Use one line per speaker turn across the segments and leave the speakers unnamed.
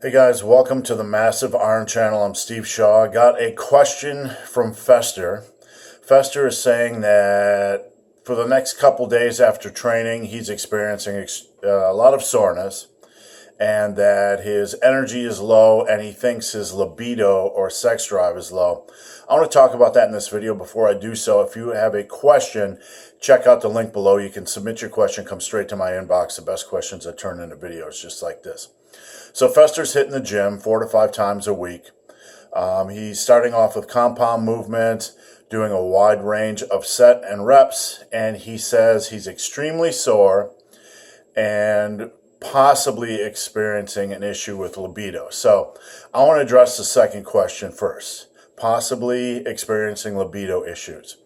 Hey guys, welcome to the Massive Iron Channel. I'm Steve Shaw. Got a question from Fester. Fester is saying that for the next couple days after training, he's experiencing a lot of soreness and that his energy is low and he thinks his libido or sex drive is low. I want to talk about that in this video. Before I do so, if you have a question, check out the link below. You can submit your question, come straight to my inbox. The best questions I turn into videos just like this. So Fester's hitting the gym 4 to 5 times a week. He's starting off with compound movement, doing a wide range of set and reps, and he says he's extremely sore and possibly experiencing an issue with libido. So I want to address the second question first. Possibly experiencing libido issues.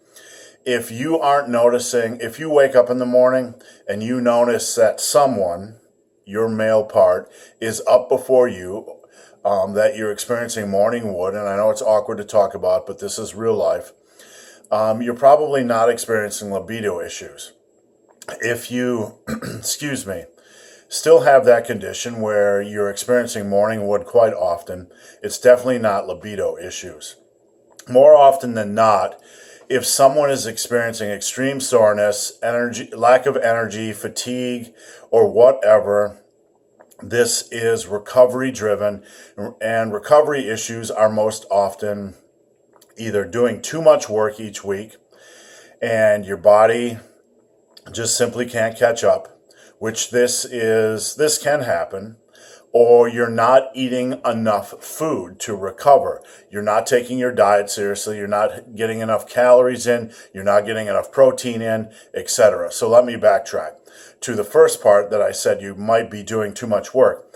If you aren't noticing, if you wake up in the morning and you notice that someone, your male part, is up before you, that you're experiencing morning wood, and I know it's awkward to talk about, but this is real life, you're probably not experiencing libido issues. If you, excuse me, still have that condition where you're experiencing morning wood quite often, it's definitely not libido issues. More often than not, if someone is experiencing extreme soreness, lack of energy, fatigue, or whatever, this is recovery driven, and recovery issues are most often either doing too much work each week and your body just simply can't catch up, which this can happen, or you're not eating enough food to recover. You're not taking your diet seriously. You're not getting enough calories in. You're not getting enough protein in, etc. So let me backtrack to the first part that I said you might be doing too much work.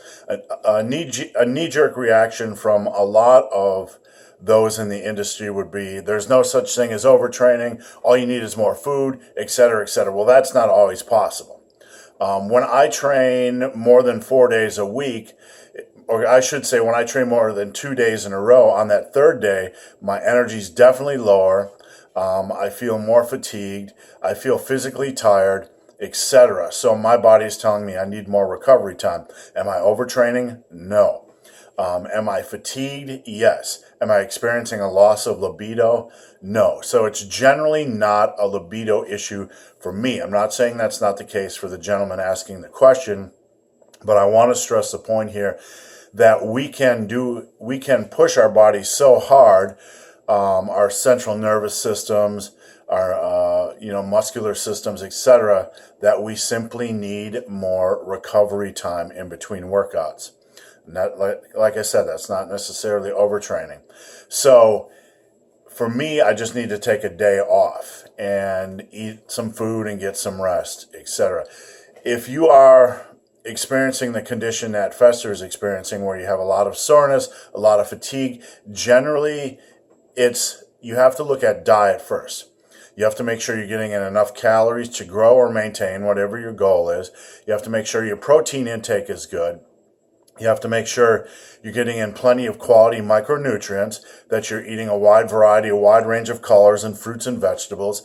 A knee-jerk reaction from a lot of those in the industry would be, there's no such thing as overtraining. All you need is more food, etc., etc. Well, that's not always possible. When I train more than 4 days a week, or I should say when I train more than 2 days in a row, on that third day, my energy is definitely lower. I feel more fatigued. I feel physically tired, etc. So my body is telling me I need more recovery time. Am I overtraining? No. Am I fatigued? Yes. Am I experiencing a loss of libido? No. So it's generally not a libido issue for me. I'm not saying that's not the case for the gentleman asking the question, but I want to stress the point here that we can push our bodies so hard, our central nervous systems, our muscular systems, etc., that we simply need more recovery time in between workouts. Not, like I said, that's not necessarily overtraining. So for me, I just need to take a day off and eat some food and get some rest, etc. If you are experiencing the condition that Fester is experiencing, where you have a lot of soreness, a lot of fatigue, generally you have to look at diet first. You have to make sure you're getting in enough calories to grow or maintain whatever your goal is. You have to make sure your protein intake is good. You have to make sure you're getting in plenty of quality micronutrients, that you're eating a wide variety, a wide range of colors and fruits and vegetables,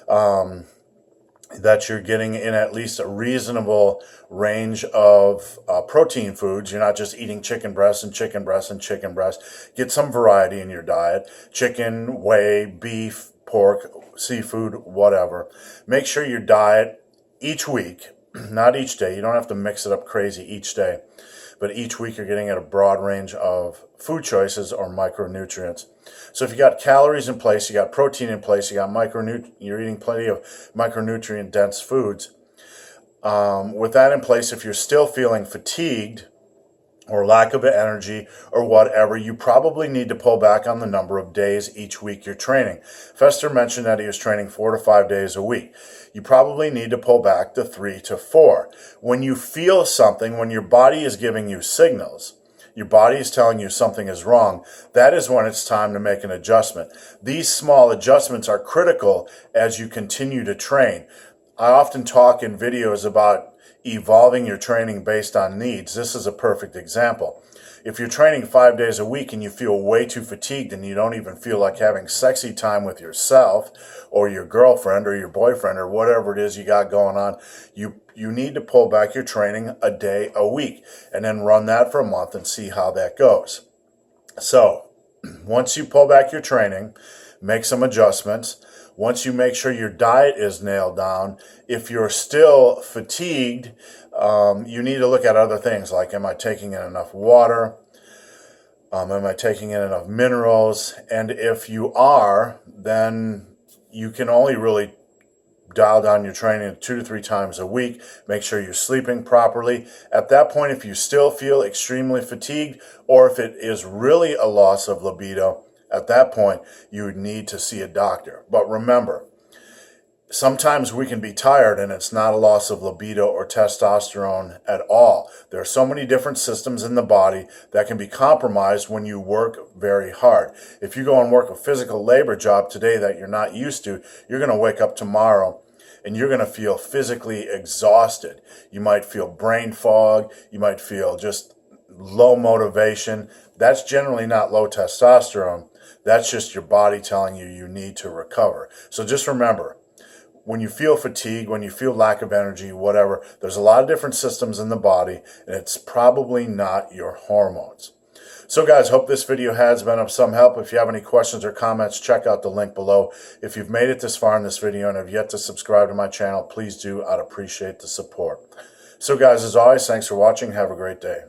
that you're getting in at least a reasonable range of protein foods. You're not just eating chicken breast and chicken breast and chicken breast. Get some variety in your diet. Chicken, whey, beef, pork, seafood, whatever. Make sure your diet each week, not each day. You don't have to mix it up crazy each day. But each week you're getting at a broad range of food choices or micronutrients. So if you got calories in place, you got protein in place, you got you're eating plenty of micronutrient dense foods. With that in place, if you're still feeling fatigued or lack of energy or whatever, you probably need to pull back on the number of days each week you're training. Fester mentioned that he was training 4 to 5 days a week. You probably need to pull back to 3 to 4. When you feel something, when your body is giving you signals, your body is telling you something is wrong, that is when it's time to make an adjustment. These small adjustments are critical as you continue to train. I often talk in videos about evolving your training based on needs, this is a perfect example. If you're training 5 days a week and you feel way too fatigued and you don't even feel like having sexy time with yourself or your girlfriend or your boyfriend or whatever it is you got going on, you need to pull back your training a day a week and then run that for a month and see how that goes. So once you pull back your training, make some adjustments. Once you make sure your diet is nailed down, if you're still fatigued, you need to look at other things like, am I taking in enough water? Am I taking in enough minerals? And if you are, then you can only really dial down your training 2 to 3 times a week. Make sure you're sleeping properly. At that point, if you still feel extremely fatigued, or if it is really a loss of libido, at that point, you would need to see a doctor. But remember, sometimes we can be tired and it's not a loss of libido or testosterone at all. There are so many different systems in the body that can be compromised when you work very hard. If you go and work a physical labor job today that you're not used to, you're going to wake up tomorrow and you're going to feel physically exhausted. You might feel brain fog. You might feel just low motivation. That's generally not low testosterone. That's just your body telling you you need to recover. So just remember, when you feel fatigue, when you feel lack of energy, whatever, there's a lot of different systems in the body, and it's probably not your hormones. So guys, hope this video has been of some help. If you have any questions or comments, check out the link below. If you've made it this far in this video and have yet to subscribe to my channel, please do. I'd appreciate the support. So guys, as always, thanks for watching. Have a great day.